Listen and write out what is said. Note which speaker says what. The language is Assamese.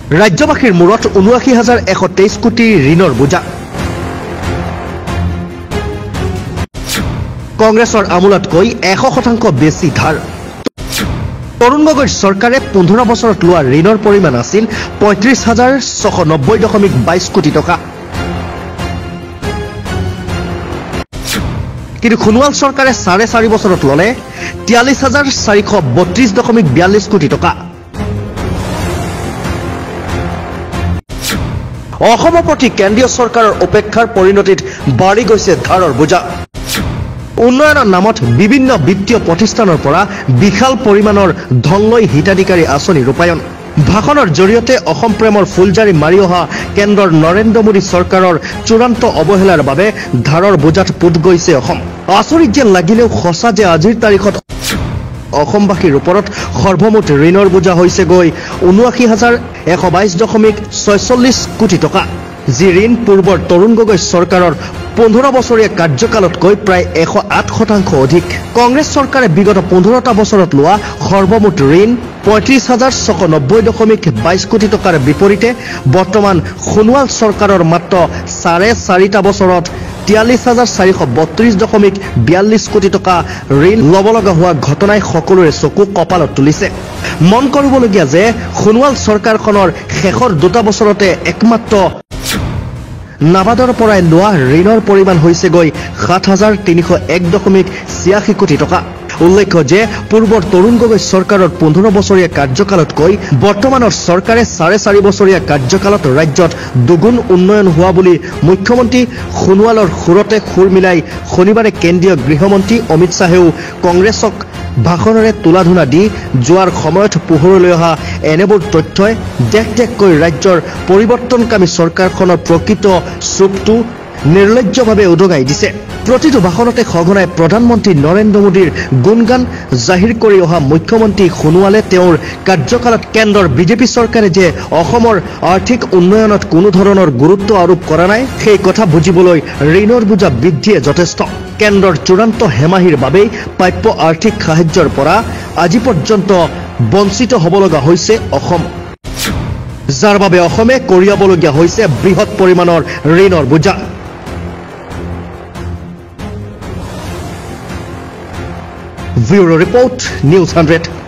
Speaker 1: ৰাজ্যবাসীৰ মূৰত ৭৯,১২৩ কোটি ঋণৰ বোজা। কংগ্ৰেছৰ আমোলাতকৈ ১০০% বেছি ধাৰ। তৰুণ গগৈৰ চৰকাৰে ১৫ বছৰত লোৱা ঋণৰ পৰিমাণ আছিল ৩৫,৬৯০.২২ কোটি টকা। কিন্তু সোণোৱাল চৰকাৰে ৪.৫ বছৰত ল'লে ৪৩,৪৩২.৪২ কোটি টকা। অসমৰ প্ৰতি কেন্দ্ৰীয় চৰকাৰৰ উপেক্ষাৰ পৰিণতিত বাঢ়ি গৈছে ধাৰৰ বোজা। উন্নয়নৰ নামত বিভিন্ন বিত্তীয় প্ৰতিষ্ঠানৰ পৰা বিশাল পৰিমাণৰ ধন লৈ হিতাধিকাৰী আঁচনি ৰূপায়ণ। ভাষণৰ জৰিয়তে অসম প্ৰেমৰ ফুলজাৰি মাৰি অহা কেন্দ্ৰৰ নৰেন্দ্ৰ মোদী চৰকাৰৰ চূড়ান্ত অৱহেলাৰ বাবে ধাৰৰ বোজাত পোত গৈছে অসম। আচৰিত যেন লাগিলেও সঁচা যে আজিৰ তাৰিখত অসমবাসীৰ ওপৰত সৰ্বমুঠ ঋণৰ বোজা হৈছে গৈ ৭৯,১২২.৪৬ কোটি টকা, যি ঋণ পূৰ্বৰ তৰুণ গগৈ চৰকাৰৰ ১৫ বছৰীয়া কাৰ্যকালতকৈ প্ৰায় ১০৮% অধিক। কংগ্ৰেছ চৰকাৰে বিগত ১৫টা বছৰত লোৱা সৰ্বমুঠ ঋণ ৩৫,৬৯০.২২ কোটি টকাৰ বিপৰীতে বৰ্তমান সোণোৱাল চৰকাৰৰ মাত্ৰ ৪.৫টা বছৰত ৪৩,৪৩২.৪২ কোটি টকা ঋণ ল'ব লগা হোৱা ঘটনাই সকলোৰে চকু কপালত তুলিছে। মন কৰিবলগীয়া যে সোণোৱাল চৰকাৰখনৰ শেষৰ ২টা বছৰতে একমাত্ৰ নাবাৰ্ডৰ পৰাই লোৱা ঋণৰ পৰিমাণ হৈছে গৈ ৭,৩০১.৮৬ কোটি টকা। উল্লেখ্য যে পূৰ্বৰ তৰুণ গগৈ চৰকাৰৰ ১৫ বছৰীয়া কাৰ্যকালতকৈ বৰ্তমানৰ চৰকাৰে ৪.৫ বছৰীয়া কাৰ্যকালত ৰাজ্যত দুগুণ উন্নয়ন হোৱা বুলি মুখ্যমন্ত্ৰী সোণোৱালৰ সুৰতে সুৰ মিলাই শনিবাৰে কেন্দ্ৰীয় গৃহমন্ত্ৰী অমিত শ্বাহেও কংগ্ৰেছক ভাষণেৰে তোলাধুনা দি যোৱাৰ সময়ত পোহৰলৈ অহা এনেবোৰ তথ্যই দেশ দেশকৈ ৰাজ্যৰ পৰিৱৰ্তনকামী চৰকাৰখনৰ প্ৰকৃত স্বৰূপটো নিৰ্লজ্জভাৱে উদঙাই দিছে। প্ৰতিটো ভাষণতে সঘনাই প্ৰধানমন্ত্ৰী নৰেন্দ্ৰ মোদীৰ গুণগান জাহিৰ কৰি অহা মুখ্যমন্ত্ৰী সোণোৱালে তেওঁৰ কাৰ্যকালত কেন্দ্ৰৰ বিজেপি চৰকাৰে যে অসমৰ আৰ্থিক উন্নয়নত কোনো ধৰণৰ গুৰুত্ব আৰোপ কৰা নাই, সেই কথা বুজিবলৈ ঋণৰ বোজা বৃদ্ধিয়ে যথেষ্ট। কেন্দ্ৰৰ চূড়ান্ত হেমাহিৰ বাবেই প্ৰাপ্য আৰ্থিক সাহায্যৰ পৰা আজি পৰ্যন্ত বঞ্চিত হ'ব লগা হৈছে অসম, যাৰ বাবে অসমে কঢ়িয়াবলগীয়া হৈছে বৃহৎ পৰিমাণৰ ঋণৰ বোজা। Bureau Report, News 100.